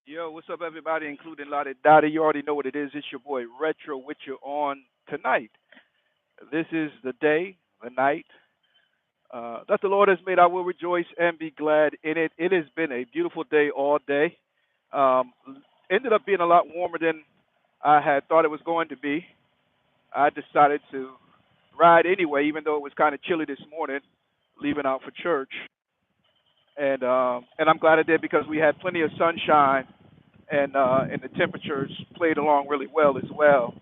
Yo, what's up, everybody, including Lottie Dottie? You already know what it is. It's your boy Retro with you on tonight. This is the day, the night that the Lord has made. I will rejoice and be glad in it. It has been a beautiful day all day. Um, Ended up being a lot warmer than I had thought it was going to be. I decided to ride anyway, even though it was kind of chilly this morning, leaving out for church. And I'm glad I did because we had plenty of sunshine and the temperatures played along really well as well.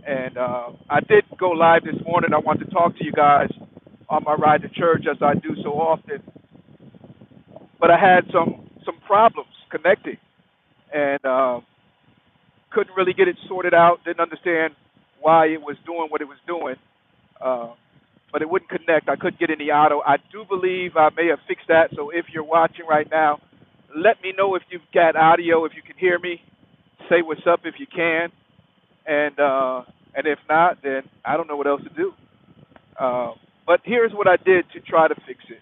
And I did go live this morning. I wanted to talk to you guys on my ride to church as I do so often, but I had some problems connecting and couldn't really get it sorted out. Didn't understand why it was doing what it was doing, uh, but it wouldn't connect. I couldn't get any auto. I do believe I may have fixed that. So if you're watching right now, let me know if you've got audio, if you can hear me. Say what's up if you can, and if not, then I don't know what else to do. Uh, but here's what I did to try to fix it.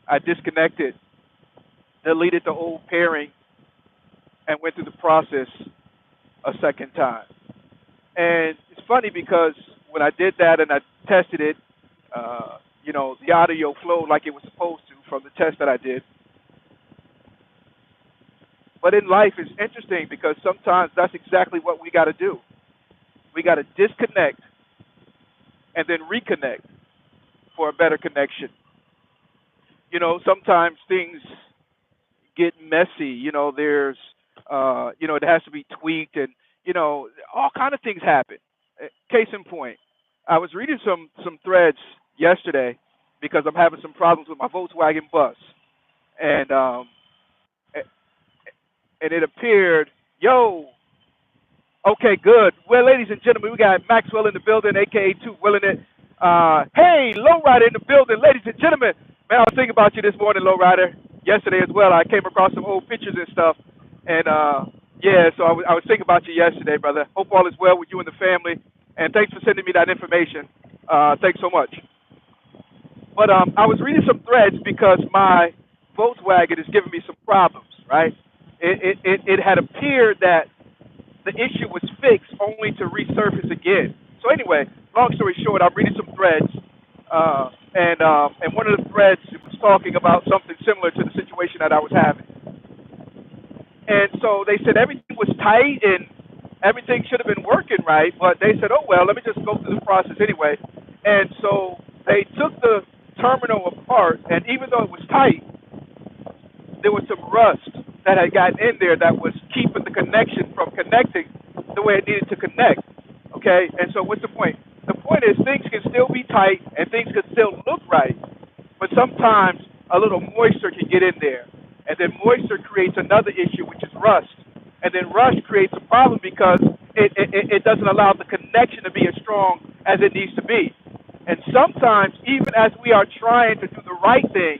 I disconnected, deleted the old pairing, and went through the process a second time. And it's funny because when I did that and I tested it, the audio flowed like it was supposed to from the test that I did. But in life, it's interesting because sometimes that's exactly what we got to do. We got to disconnect and then reconnect for a better connection. Sometimes things get messy. It has to be tweaked, and all kind of things happen. Case in point, I was reading some threads yesterday because I'm having some problems with my Volkswagen bus, and and it appeared, yo, okay, good. Well, ladies and gentlemen, we got Maxwell in the building, aka Two Willing It. Hey, Lowrider in the building, ladies and gentlemen. Man, I was thinking about you this morning, Lowrider. Yesterday as well. I came across some old pictures and stuff, and yeah, so I was thinking about you yesterday, brother. Hope all is well with you and the family, and thanks for sending me that information. Thanks so much. But I was reading some threads because my Volkswagen is giving me some problems, right? It had appeared that the issue was fixed only to resurface again. So anyway, long story short, I'm reading some threads, and one of the threads was talking about something similar to the situation that I was having. And so they said everything was tight and everything should have been working right, but they said, oh well, let me just go through the process anyway. And so they took the terminal apart, and even though it was tight, there was some rust that had gotten in there that was keeping the connection from connecting the way it needed to connect. Okay? And so what's the point? The point is things can still be tight and things can still look right, but sometimes a little moisture can get in there. And then moisture creates another issue, which is rust. And then rust creates a problem because it doesn't allow the connection to be as strong as it needs to be. And sometimes, even as we are trying to do the right thing,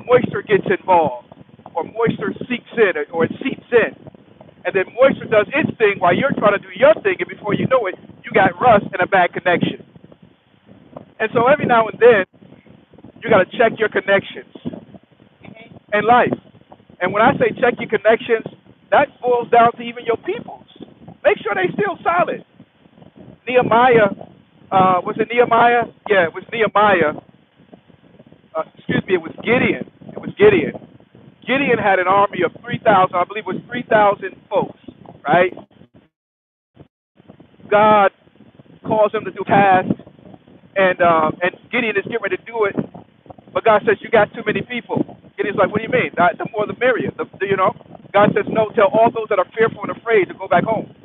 moisture gets involved, or moisture seeps in, or it seeps in. And then moisture does its thing while you're trying to do your thing, and before you know it, you got rust and a bad connection. And so every now and then, you got to check your connections in life. And when I say check your connections, that boils down to even your peoples. Make sure they still solid. Nehemiah, was it Nehemiah? Yeah, it was Nehemiah. It was Gideon. It was Gideon. Gideon had an army of 3,000, I believe it was 3,000 folks, right? God calls him to do a task, and Gideon is getting ready to do it, but God says, you got too many people. Gideon's like, what do you mean? The more the merrier. God says, no, tell all those that are fearful and afraid to go back home.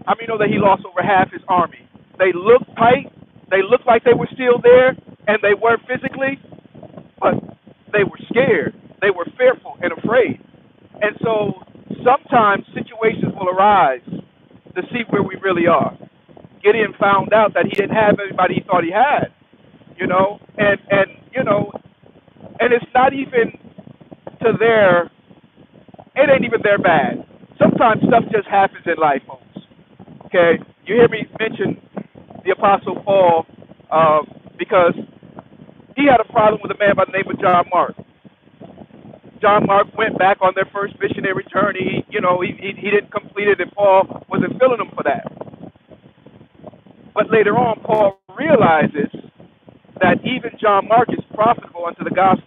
How many know that he lost over half his army? They looked tight, they looked like they were still there, and they were physically, but they were scared. They were fearful and afraid. And so sometimes situations will arise to see where we really are. Gideon found out that he didn't have everybody he thought he had, and it's not even to their, it ain't even their bad. Sometimes stuff just happens in life, folks. Okay? You hear me mention the Apostle Paul because he had a problem with a man by the name of John Mark. John Mark went back on their first missionary journey. He didn't complete it, and Paul wasn't feeling him for that. But later on, Paul realizes that even John Mark is profitable unto the gospel.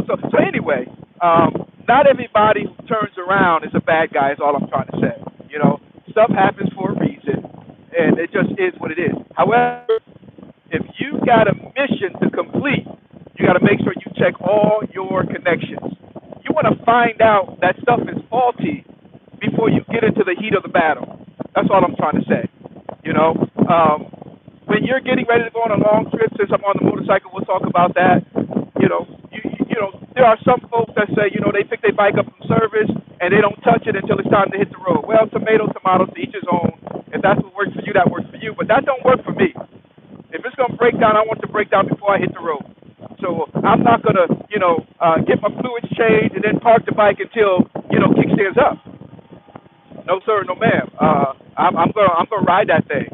So anyway, not everybody who turns around is a bad guy. Is all I'm trying to say. Stuff happens for a reason, and it just is what it is. However, if you got a mission to complete, you got to make sure you check all your connections. You want to find out that stuff is faulty before you get into the heat of the battle. That's all I'm trying to say. When you're getting ready to go on a long trip, since I'm on the motorcycle, we'll talk about that. There are some folks that say, they pick their bike up from service and they don't touch it until it's time to hit the road. Well, tomato, to each his own. If that's what works for you, that works for you. But that don't work for me. If it's going to break down, I want it to break down before I hit the road. So I'm not going to, get my fluids changed and then park the bike until, kickstand's up. No, sir, no, ma'am. I'm gonna ride that thing.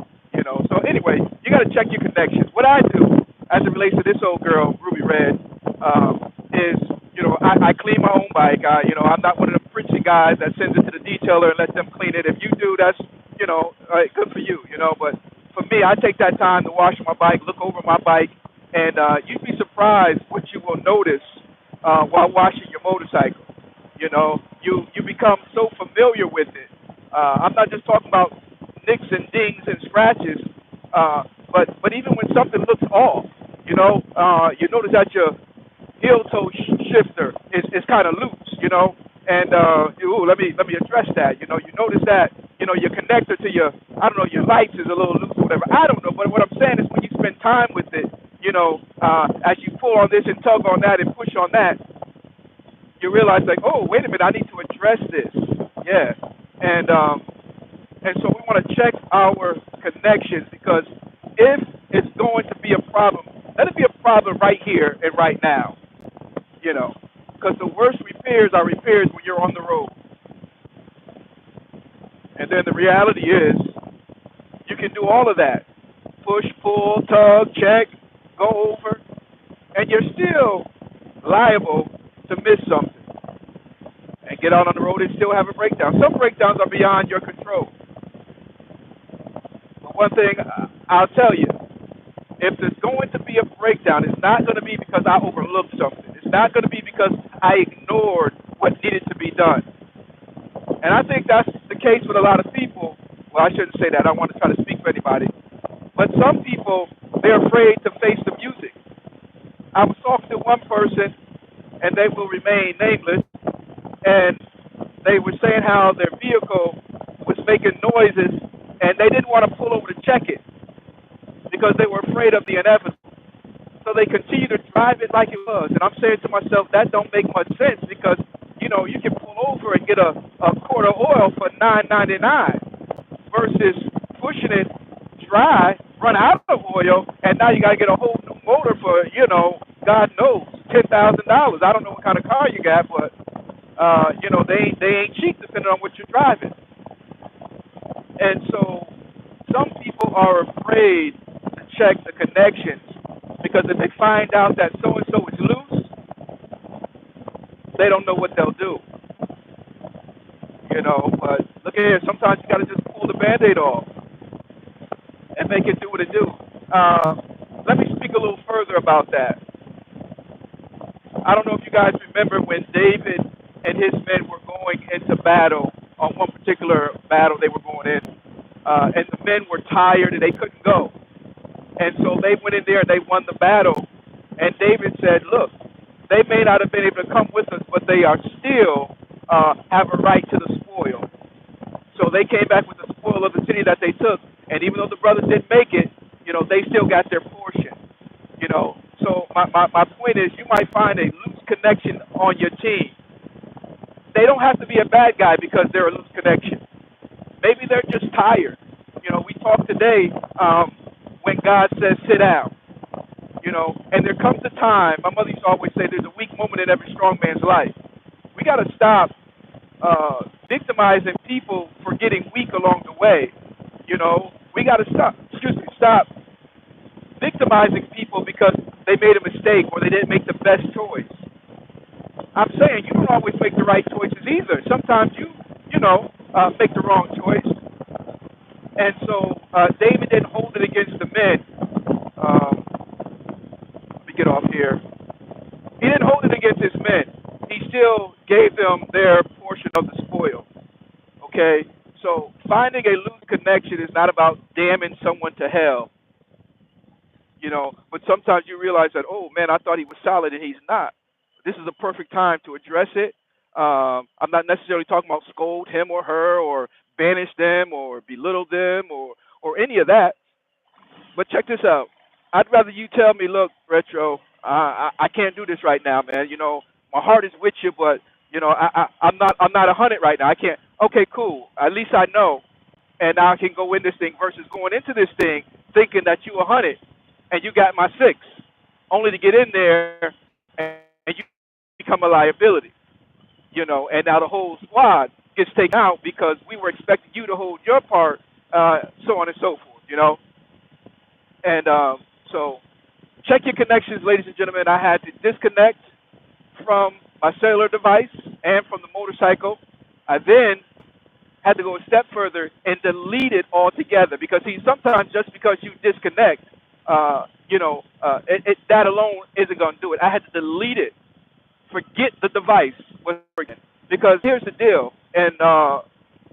So anyway, you got to check your connections. What I do, as it relates to this old girl, Ruby Red, is I clean my own bike. I'm not one of the preachy guys that sends it to the detailer and let them clean it. If you do, that's good for you. But for me, I take that time to wash my bike, look over my bike, and you'd be surprised what you will notice while washing your motorcycle. You become so familiar with it. I'm not just talking about nicks and dings and scratches, but even when something looks off, you notice that your heel toe shifter is kind of loose, and let me address that. You notice that your connector to your your lights is a little loose or whatever. I don't know, but what I'm saying is when you spend time with it, as you pull on this and tug on that and push on that, you realize like, oh, wait a minute, I need to address this. Yeah, and so we want to check our connections, because if it's going to be a problem, let it be a problem right here and right now. Because the worst repairs are repairs when you're on the road. And then the reality is, you can do all of that. Push, pull, tug, check, go over, and you're still liable to miss something and get out on the road and still have a breakdown. Some breakdowns are beyond your control. But one thing I'll tell you, if there's going to be a breakdown, it's not going to be because I overlooked something. It's not going to be because I ignored what needed to be done. And I think that's the case with a lot of people. Well, I shouldn't say that. I don't want to try to speak for anybody. But some people, they're afraid to face the music. I was talking to one person, and they will remain nameless, and they were saying how their vehicle was making noises, and they didn't want to pull over to check it because they were afraid of the inevitable. So they continue to drive it like it was. And I'm saying to myself, that don't make much sense, because, you can pull over and get a quart of oil for $9.99 versus pushing it dry, run out of oil, and now you got to get a whole new motor for, God knows, $10,000. I don't know what kind of car you got, but, they ain't cheap depending on what you're driving. And so some people are afraid to check the connections, because if they find out that so-and-so is loose, they don't know what they'll do. But look at here, sometimes you got to just pull the Band-Aid off and make it do what it do. Let me speak a little further about that. I don't know if you guys remember when David and his men were going into battle, on one particular battle they were going in, and the men were tired and they couldn't go. And so they went in there and they won the battle. And David said, look, they may not have been able to come with us, but they are still have a right to the spoil. So they came back with the spoil of the city that they took. And even though the brothers didn't make it, they still got their portion. So my point is, you might find a loose connection on your team. They don't have to be a bad guy because they're a loose connection. Maybe they're just tired. We talked today when God says sit down. And there comes a time, my mother used to always say, there's a weak moment in every strong man's life. We got to stop victimizing people for getting weak along the way. We got to stop victimizing people because they made a mistake or they didn't make the best choice. I'm saying you don't always make the right choices either. Sometimes you make the wrong choice. And so David didn't hold it against the men. Let me get off here. He didn't hold it against his men. He still gave them their portion of the spoil. Okay? So finding a loose connection is not about damning someone to hell, but sometimes you realize that, oh man, I thought he was solid and he's not. This is a perfect time to address it. I'm not necessarily talking about scold him or her or banish them or belittle them or any of that. But check this out. I'd rather you tell me, look, Retro, I can't do this right now, man. My heart is with you, but I'm not 100 right now. I can't. Okay, cool. At least I know, and now I can go in this thing versus going into this thing thinking that you 100 and you got my 6, only to get in there and you become a liability. And now the whole squad gets taken out because we were expecting you to hold your part, so on and so forth. And so check your connections, ladies and gentlemen. I had to disconnect from my cellular device and from the motorcycle. I then had to go a step further and delete it altogether because sometimes just because you disconnect, that alone isn't going to do it. I had to delete it, forget the device was working. Because here's the deal, and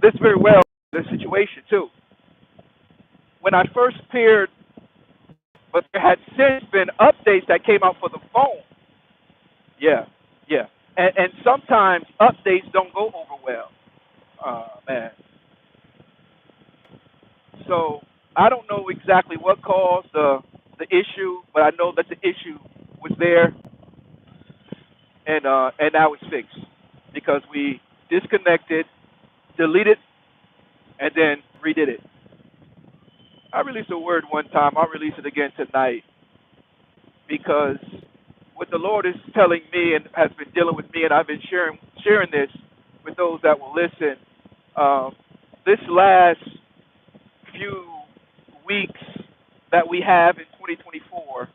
this very well the situation too. When I first paired, but there had since been updates that came out for the phone. Yeah, yeah, and sometimes updates don't go over well, man. So I don't know exactly what caused the issue, but I know that the issue was there, and now it's fixed because we disconnected, deleted, and then redid it. I released a word one time. I'll release it again tonight because what the Lord is telling me and has been dealing with me, and I've been sharing this with those that will listen. This last few weeks that we have in 2024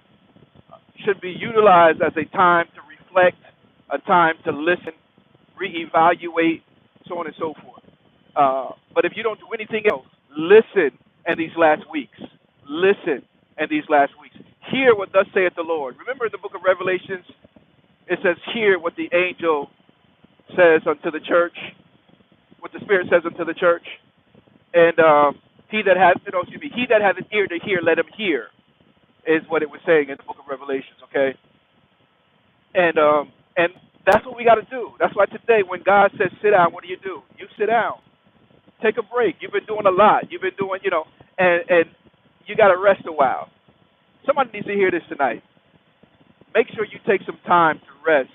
should be utilized as a time to reflect, a time to listen, reevaluate, so on and so forth. But if you don't do anything else, listen in these last weeks. Listen in these last weeks. Hear what thus saith the Lord. Remember in the book of Revelations, it says, hear what the angel says unto the church, what the Spirit says unto the church. And he that has an ear to hear, let him hear, is what it was saying in the book of Revelations, okay? And that's what we got to do. That's why today when God says sit down, what do? You sit down. Take a break. You've been doing a lot. You've been doing, and you got to rest a while. Somebody needs to hear this tonight. Make sure you take some time to rest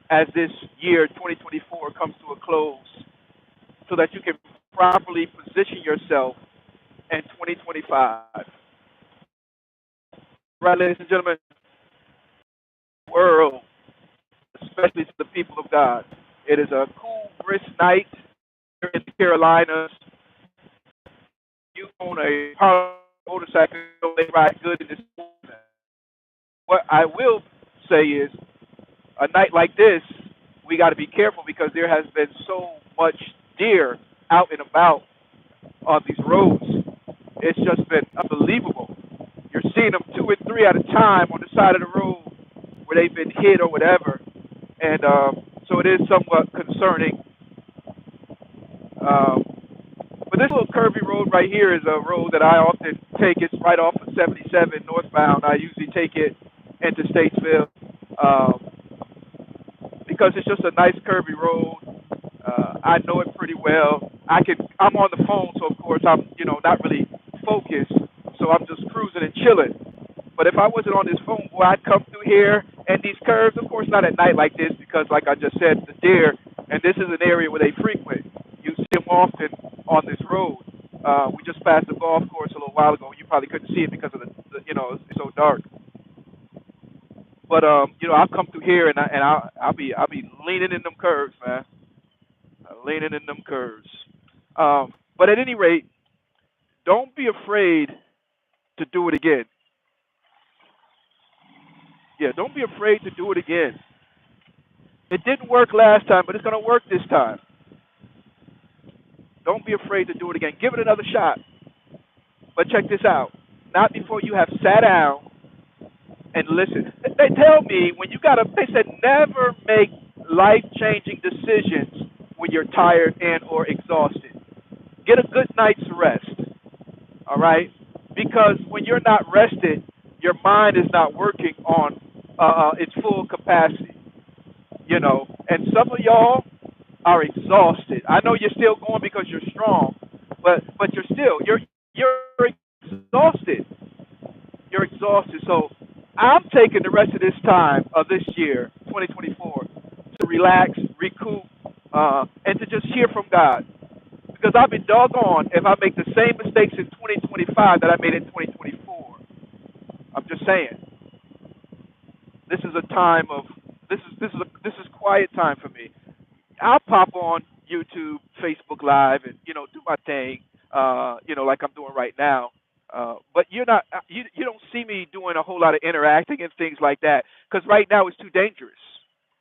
as this year 2024 comes to a close so that you can properly position yourself in 2025. Right, ladies and gentlemen, world, especially to the people of God. It is a cool, brisk night here in the Carolinas. You own a motorcycle, they ride good in this season. What I will say is, a night like this, we got to be careful because there has been so much deer out and about on these roads. It's just been unbelievable. You're seeing them 2 and 3 at a time on the side of the road where they've been hit or whatever, and so it is somewhat concerning. But this little curvy road right here is a road that I often take. It's right off of 77 northbound. I usually take it into Statesville because it's just a nice curvy road. I know it pretty well. I'm on the phone, so of course I'm not really focused. So I'm just cruising and chilling. But if I wasn't on this phone, boy, I'd come through here and these curves. Of course, not at night like this because, like I just said, the deer. And this is an area where they frequent. You see them often on this road. We just passed the golf course a little while ago. You probably couldn't see it because of it's so dark. But I'll come through here and I'll be leaning in them curves, man. Leaning in them curves. But at any rate, don't be afraid to do it again. Yeah, don't be afraid to do it again. It didn't work last time, but it's going to work this time. Don't be afraid to do it again. Give it another shot. But check this out. Not before you have sat down and listened. They tell me when you got to, they said never make life-changing decisions when you're tired and or exhausted. Get a good night's rest, all right? Because when you're not rested, your mind is not working on its full capacity, you know. And some of y'all are exhausted. I know you're still going because you're strong, but you're exhausted. You're exhausted. So I'm taking the rest of this time of this year, 2024, to relax, recoup, and to just hear from God. Because I'll be doggone if I make the same mistakes in 2025 that I made in 2024. I'm just saying. This is a time of this is quiet time for me. I'll pop on YouTube, Facebook Live, and do my thing, like I'm doing right now. But you don't see me doing a whole lot of interacting and things like that because right now it's too dangerous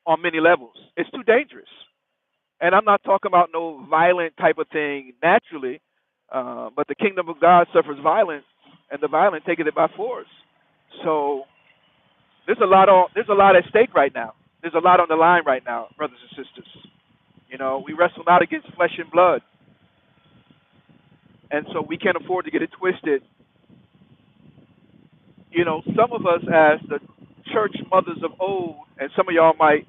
on many levels. It's too dangerous, and I'm not talking about no violent type of thing naturally, but the kingdom of God suffers violence, and the violent take it by force. So there's a lot at stake right now. There's a lot on the line right now, brothers and sisters. We wrestle not against flesh and blood, and so we can't afford to get it twisted. Some of us as the church mothers of old, and some of y'all might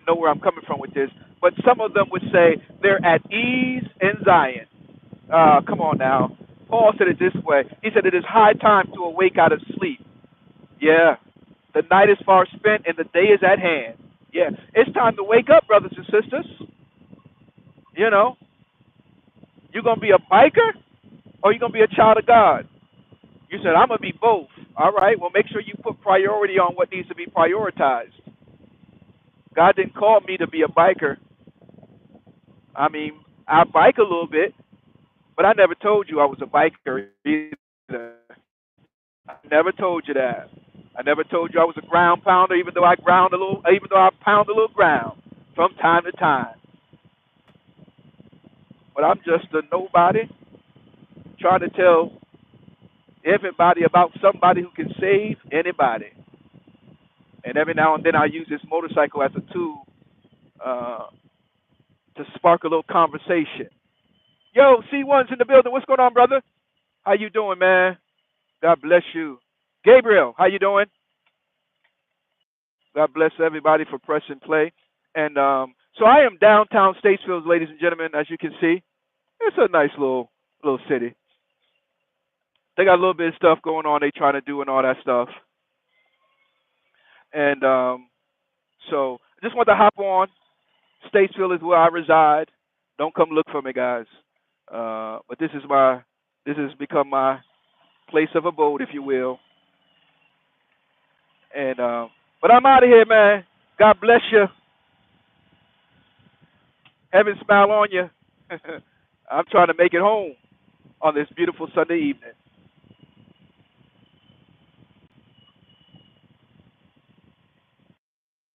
know where I'm coming from with this, but some of them would say they're at ease in Zion. Come on now. Paul said it this way. He said it is high time to awake out of sleep. Yeah. The night is far spent and the day is at hand. Yeah. It's time to wake up, brothers and sisters. You know, you gonna be a biker or you gonna be a child of God? You said I'm gonna be both. All right. Well, make sure you put priority on what needs to be prioritized. God didn't call me to be a biker. I mean, I bike a little bit, but I never told you I was a biker either. I never told you that. I never told you I was a ground pounder, even though I pound a little ground from time to time. But I'm just a nobody trying to tell everybody about somebody who can save anybody. And every now and then I use this motorcycle as a tool uh, to spark a little conversation. Yo, C1's in the building. What's going on, brother? How you doing, man? God bless you. Gabriel, how you doing? God bless everybody for pressing play. And so I am downtown Statesville, ladies and gentlemen. As you can see, it's a nice little city. They got a little bit of stuff going on. They trying to do and all that stuff. And so I just want to hop on. Statesville is where I reside. Don't come look for me, guys. But this has become my place of abode, if you will. And but I'm out of here, man. God bless you. Heaven smile on you. I'm trying to make it home on this beautiful Sunday evening.